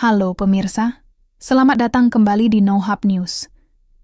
Halo pemirsa, selamat datang kembali di No Hub News.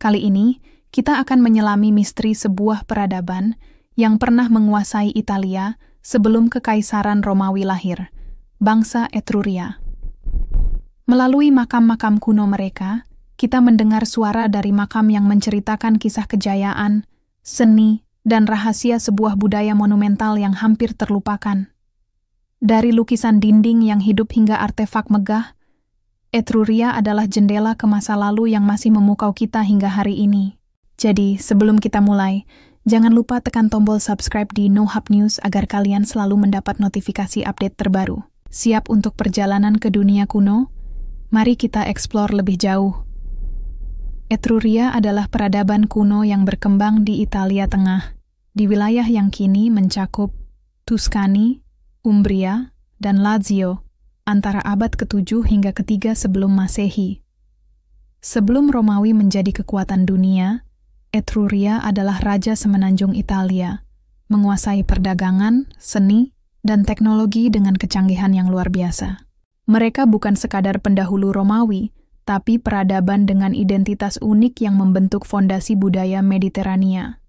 Kali ini, kita akan menyelami misteri sebuah peradaban yang pernah menguasai Italia sebelum Kekaisaran Romawi lahir, bangsa Etruria. Melalui makam-makam kuno mereka, kita mendengar suara dari makam yang menceritakan kisah kejayaan, seni, dan rahasia sebuah budaya monumental yang hampir terlupakan. Dari lukisan dinding yang hidup hingga artefak megah, Etruria adalah jendela ke masa lalu yang masih memukau kita hingga hari ini. Jadi, sebelum kita mulai, jangan lupa tekan tombol subscribe di No Hub News agar kalian selalu mendapat notifikasi update terbaru. Siap untuk perjalanan ke dunia kuno? Mari kita eksplor lebih jauh. Etruria adalah peradaban kuno yang berkembang di Italia Tengah, di wilayah yang kini mencakup Tuscany, Umbria, dan Lazio, antara abad ke-7 hingga ke-3 sebelum Masehi. Sebelum Romawi menjadi kekuatan dunia, Etruria adalah raja semenanjung Italia, menguasai perdagangan, seni, dan teknologi dengan kecanggihan yang luar biasa. Mereka bukan sekadar pendahulu Romawi, tapi peradaban dengan identitas unik yang membentuk fondasi budaya Mediterania.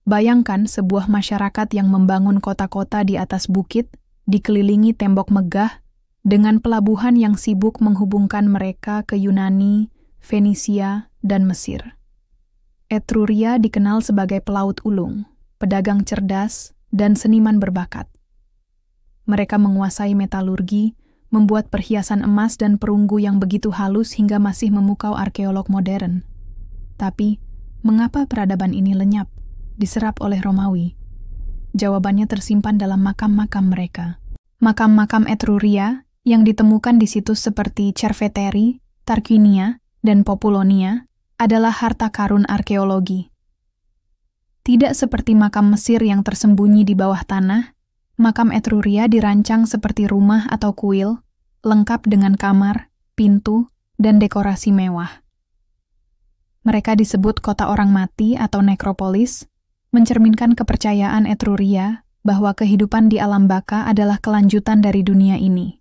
Bayangkan sebuah masyarakat yang membangun kota-kota di atas bukit, dikelilingi tembok megah, dengan pelabuhan yang sibuk menghubungkan mereka ke Yunani, Fenisia, dan Mesir. Etruria dikenal sebagai pelaut ulung, pedagang cerdas, dan seniman berbakat. Mereka menguasai metalurgi, membuat perhiasan emas dan perunggu yang begitu halus hingga masih memukau arkeolog modern. Tapi, mengapa peradaban ini lenyap, diserap oleh Romawi? Jawabannya tersimpan dalam makam-makam mereka. Makam-makam Etruria yang ditemukan di situs seperti Cerveteri, Tarquinia, dan Populonia adalah harta karun arkeologi. Tidak seperti makam Mesir yang tersembunyi di bawah tanah, makam Etruria dirancang seperti rumah atau kuil, lengkap dengan kamar, pintu, dan dekorasi mewah. Mereka disebut kota orang mati atau nekropolis, mencerminkan kepercayaan Etruria bahwa kehidupan di alam baka adalah kelanjutan dari dunia ini.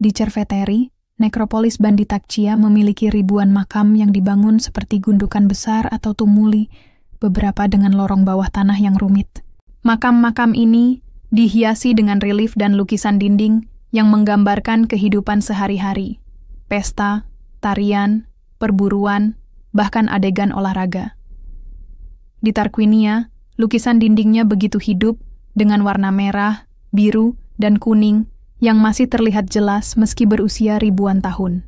Di Cerveteri, nekropolis Banditaccia memiliki ribuan makam yang dibangun seperti gundukan besar atau tumuli, beberapa dengan lorong bawah tanah yang rumit. Makam-makam ini dihiasi dengan relief dan lukisan dinding yang menggambarkan kehidupan sehari-hari, pesta, tarian, perburuan, bahkan adegan olahraga. Di Tarquinia, lukisan dindingnya begitu hidup dengan warna merah, biru, dan kuning yang masih terlihat jelas meski berusia ribuan tahun.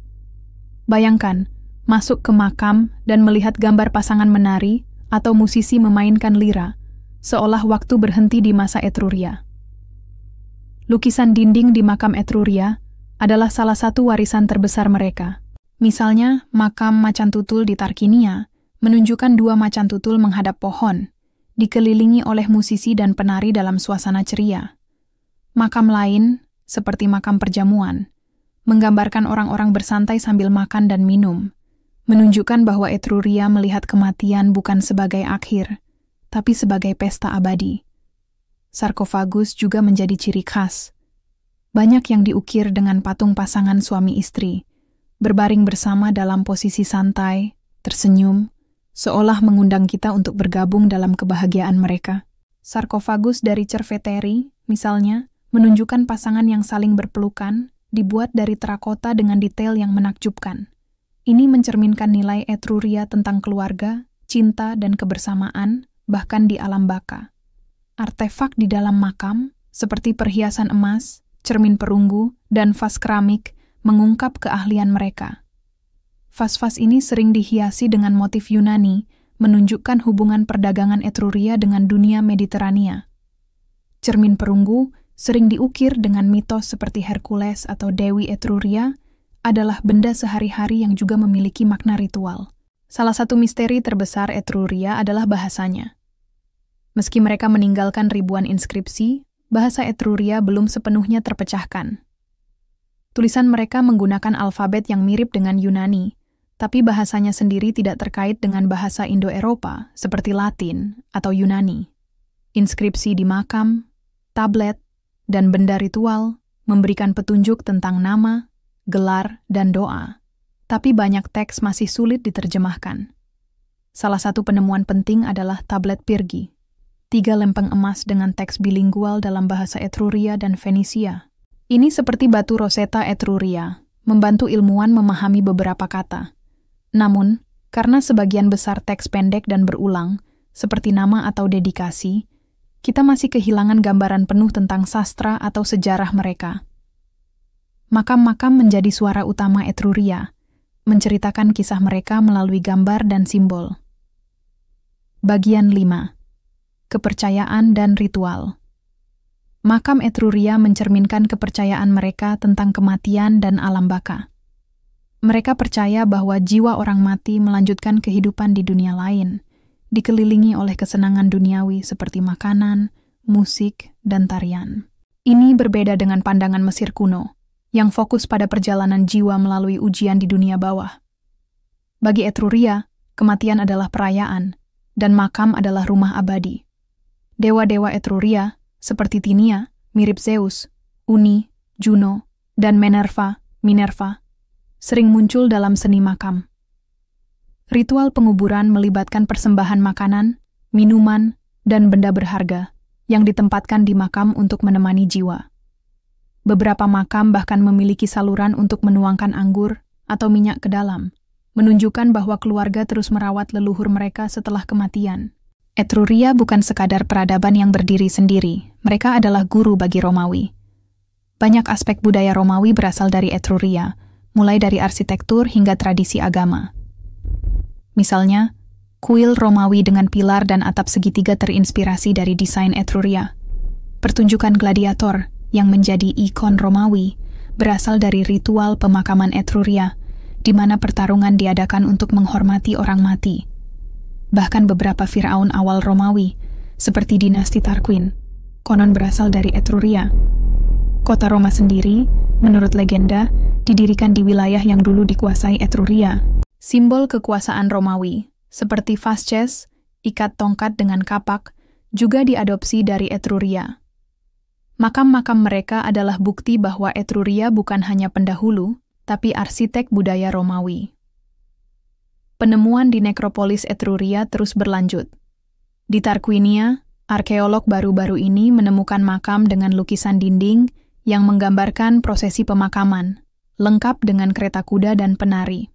Bayangkan, masuk ke makam dan melihat gambar pasangan menari atau musisi memainkan lira, seolah waktu berhenti di masa Etruria. Lukisan dinding di makam Etruria adalah salah satu warisan terbesar mereka. Misalnya, makam macan tutul di Tarquinia menunjukkan dua macan tutul menghadap pohon, dikelilingi oleh musisi dan penari dalam suasana ceria. Makam lain, seperti makam perjamuan, menggambarkan orang-orang bersantai sambil makan dan minum, menunjukkan bahwa Etruria melihat kematian bukan sebagai akhir, tapi sebagai pesta abadi. Sarkofagus juga menjadi ciri khas. Banyak yang diukir dengan patung pasangan suami istri, berbaring bersama dalam posisi santai, tersenyum, seolah mengundang kita untuk bergabung dalam kebahagiaan mereka. Sarkofagus dari Cerveteri, misalnya, menunjukkan pasangan yang saling berpelukan, dibuat dari terakota dengan detail yang menakjubkan. Ini mencerminkan nilai Etruria tentang keluarga, cinta, dan kebersamaan, bahkan di alam baka. Artefak di dalam makam, seperti perhiasan emas, cermin perunggu, dan vas keramik, mengungkap keahlian mereka. Vas-vas ini sering dihiasi dengan motif Yunani, menunjukkan hubungan perdagangan Etruria dengan dunia Mediterania. Cermin perunggu sering diukir dengan mitos seperti Hercules atau Dewi Etruria, adalah benda sehari-hari yang juga memiliki makna ritual. Salah satu misteri terbesar Etruria adalah bahasanya. Meski mereka meninggalkan ribuan inskripsi, bahasa Etruria belum sepenuhnya terpecahkan. Tulisan mereka menggunakan alfabet yang mirip dengan Yunani, tapi bahasanya sendiri tidak terkait dengan bahasa Indo-Eropa seperti Latin atau Yunani. Inskripsi di makam, tablet, dan benda ritual memberikan petunjuk tentang nama, gelar, dan doa, tapi banyak teks masih sulit diterjemahkan. Salah satu penemuan penting adalah tablet Pirgi, 3 lempeng emas dengan teks bilingual dalam bahasa Etruria dan Fenisia. Ini seperti batu Rosetta Etruria, membantu ilmuwan memahami beberapa kata. Namun, karena sebagian besar teks pendek dan berulang, seperti nama atau dedikasi, kita masih kehilangan gambaran penuh tentang sastra atau sejarah mereka. Makam-makam menjadi suara utama Etruria, menceritakan kisah mereka melalui gambar dan simbol. Bagian 5. Kepercayaan dan ritual. Makam Etruria mencerminkan kepercayaan mereka tentang kematian dan alam baka. Mereka percaya bahwa jiwa orang mati melanjutkan kehidupan di dunia lain, dikelilingi oleh kesenangan duniawi seperti makanan, musik, dan tarian. Ini berbeda dengan pandangan Mesir kuno, yang fokus pada perjalanan jiwa melalui ujian di dunia bawah. Bagi Etruria, kematian adalah perayaan, dan makam adalah rumah abadi. Dewa-dewa Etruria, seperti Tinia, mirip Zeus, Uni, Juno, dan Minerva, sering muncul dalam seni makam. Ritual penguburan melibatkan persembahan makanan, minuman, dan benda berharga yang ditempatkan di makam untuk menemani jiwa. Beberapa makam bahkan memiliki saluran untuk menuangkan anggur atau minyak ke dalam, menunjukkan bahwa keluarga terus merawat leluhur mereka setelah kematian. Etruria bukan sekadar peradaban yang berdiri sendiri, mereka adalah guru bagi Romawi. Banyak aspek budaya Romawi berasal dari Etruria, mulai dari arsitektur hingga tradisi agama. Misalnya, kuil Romawi dengan pilar dan atap segitiga terinspirasi dari desain Etruria. Pertunjukan gladiator yang menjadi ikon Romawi berasal dari ritual pemakaman Etruria, di mana pertarungan diadakan untuk menghormati orang mati. Bahkan beberapa Firaun awal Romawi, seperti dinasti Tarquin, konon berasal dari Etruria. Kota Roma sendiri, menurut legenda, didirikan di wilayah yang dulu dikuasai Etruria. Simbol kekuasaan Romawi, seperti fasces, ikat tongkat dengan kapak, juga diadopsi dari Etruria. Makam-makam mereka adalah bukti bahwa Etruria bukan hanya pendahulu, tapi arsitek budaya Romawi. Penemuan di nekropolis Etruria terus berlanjut. Di Tarquinia, arkeolog baru-baru ini menemukan makam dengan lukisan dinding yang menggambarkan prosesi pemakaman, lengkap dengan kereta kuda dan penari.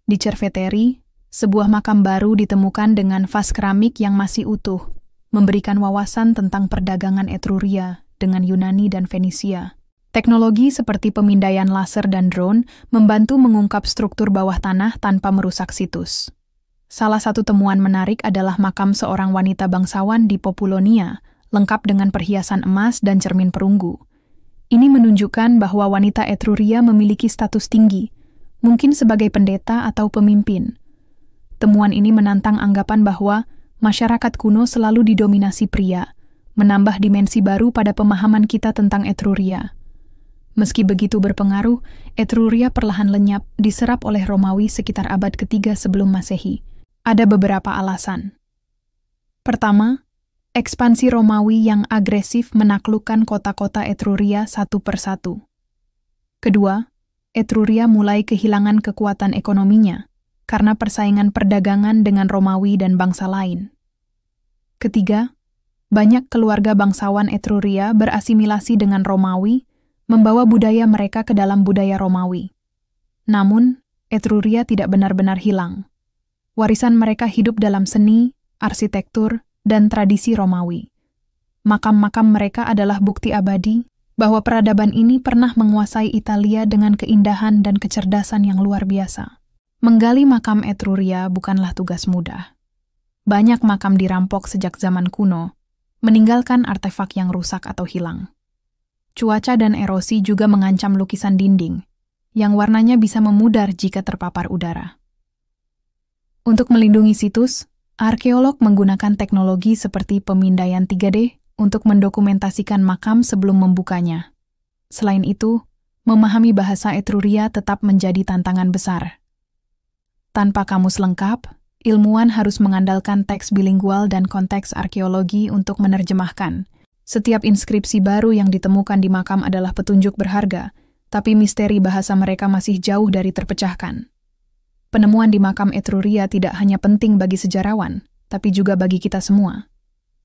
Di Cerveteri, sebuah makam baru ditemukan dengan vas keramik yang masih utuh, memberikan wawasan tentang perdagangan Etruria dengan Yunani dan Fenisia. Teknologi seperti pemindaian laser dan drone membantu mengungkap struktur bawah tanah tanpa merusak situs. Salah satu temuan menarik adalah makam seorang wanita bangsawan di Populonia, lengkap dengan perhiasan emas dan cermin perunggu. Ini menunjukkan bahwa wanita Etruria memiliki status tinggi, mungkin sebagai pendeta atau pemimpin. Temuan ini menantang anggapan bahwa masyarakat kuno selalu didominasi pria, menambah dimensi baru pada pemahaman kita tentang Etruria. Meski begitu berpengaruh, Etruria perlahan lenyap, diserap oleh Romawi sekitar abad ketiga sebelum Masehi. Ada beberapa alasan. Pertama, ekspansi Romawi yang agresif menaklukkan kota-kota Etruria satu persatu. Kedua, Etruria mulai kehilangan kekuatan ekonominya karena persaingan perdagangan dengan Romawi dan bangsa lain. Ketiga, banyak keluarga bangsawan Etruria berasimilasi dengan Romawi, membawa budaya mereka ke dalam budaya Romawi. Namun, Etruria tidak benar-benar hilang. Warisan mereka hidup dalam seni, arsitektur, dan tradisi Romawi. Makam-makam mereka adalah bukti abadi bahwa peradaban ini pernah menguasai Italia dengan keindahan dan kecerdasan yang luar biasa. Menggali makam Etruria bukanlah tugas mudah. Banyak makam dirampok sejak zaman kuno, meninggalkan artefak yang rusak atau hilang. Cuaca dan erosi juga mengancam lukisan dinding, yang warnanya bisa memudar jika terpapar udara. Untuk melindungi situs, arkeolog menggunakan teknologi seperti pemindaian 3D untuk mendokumentasikan makam sebelum membukanya. Selain itu, memahami bahasa Etruria tetap menjadi tantangan besar. Tanpa kamus lengkap, ilmuwan harus mengandalkan teks bilingual dan konteks arkeologi untuk menerjemahkan. Setiap inskripsi baru yang ditemukan di makam adalah petunjuk berharga, tapi misteri bahasa mereka masih jauh dari terpecahkan. Penemuan di makam Etruria tidak hanya penting bagi sejarawan, tapi juga bagi kita semua.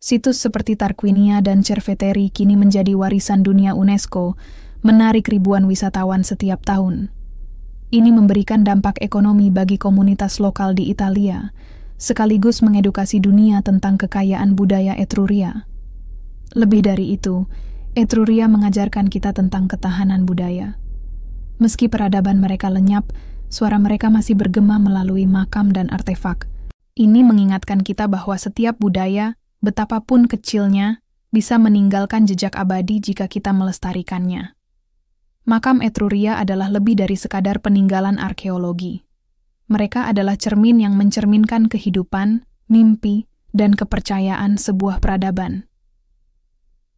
Situs seperti Tarquinia dan Cerveteri kini menjadi warisan dunia UNESCO, menarik ribuan wisatawan setiap tahun. Ini memberikan dampak ekonomi bagi komunitas lokal di Italia, sekaligus mengedukasi dunia tentang kekayaan budaya Etruria. Lebih dari itu, Etruria mengajarkan kita tentang ketahanan budaya. Meski peradaban mereka lenyap, suara mereka masih bergema melalui makam dan artefak. Ini mengingatkan kita bahwa setiap budaya, betapapun kecilnya, bisa meninggalkan jejak abadi jika kita melestarikannya. Makam Etruria adalah lebih dari sekadar peninggalan arkeologi. Mereka adalah cermin yang mencerminkan kehidupan, mimpi, dan kepercayaan sebuah peradaban.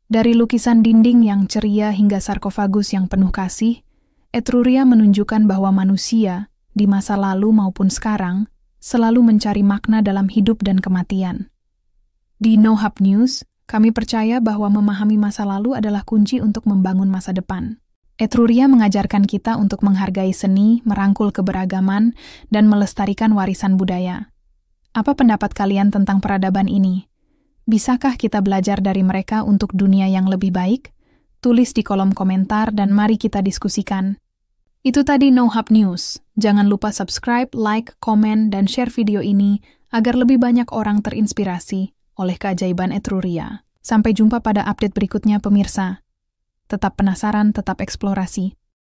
Dari lukisan dinding yang ceria hingga sarkofagus yang penuh kasih, Etruria menunjukkan bahwa manusia, di masa lalu maupun sekarang, selalu mencari makna dalam hidup dan kematian. Di No Hub News, kami percaya bahwa memahami masa lalu adalah kunci untuk membangun masa depan. Etruria mengajarkan kita untuk menghargai seni, merangkul keberagaman, dan melestarikan warisan budaya. Apa pendapat kalian tentang peradaban ini? Bisakah kita belajar dari mereka untuk dunia yang lebih baik? Tulis di kolom komentar dan mari kita diskusikan. Itu tadi No Hub News. Jangan lupa subscribe, like, komen, dan share video ini agar lebih banyak orang terinspirasi oleh keajaiban Etruria. Sampai jumpa pada update berikutnya, pemirsa. Tetap penasaran, tetap eksplorasi.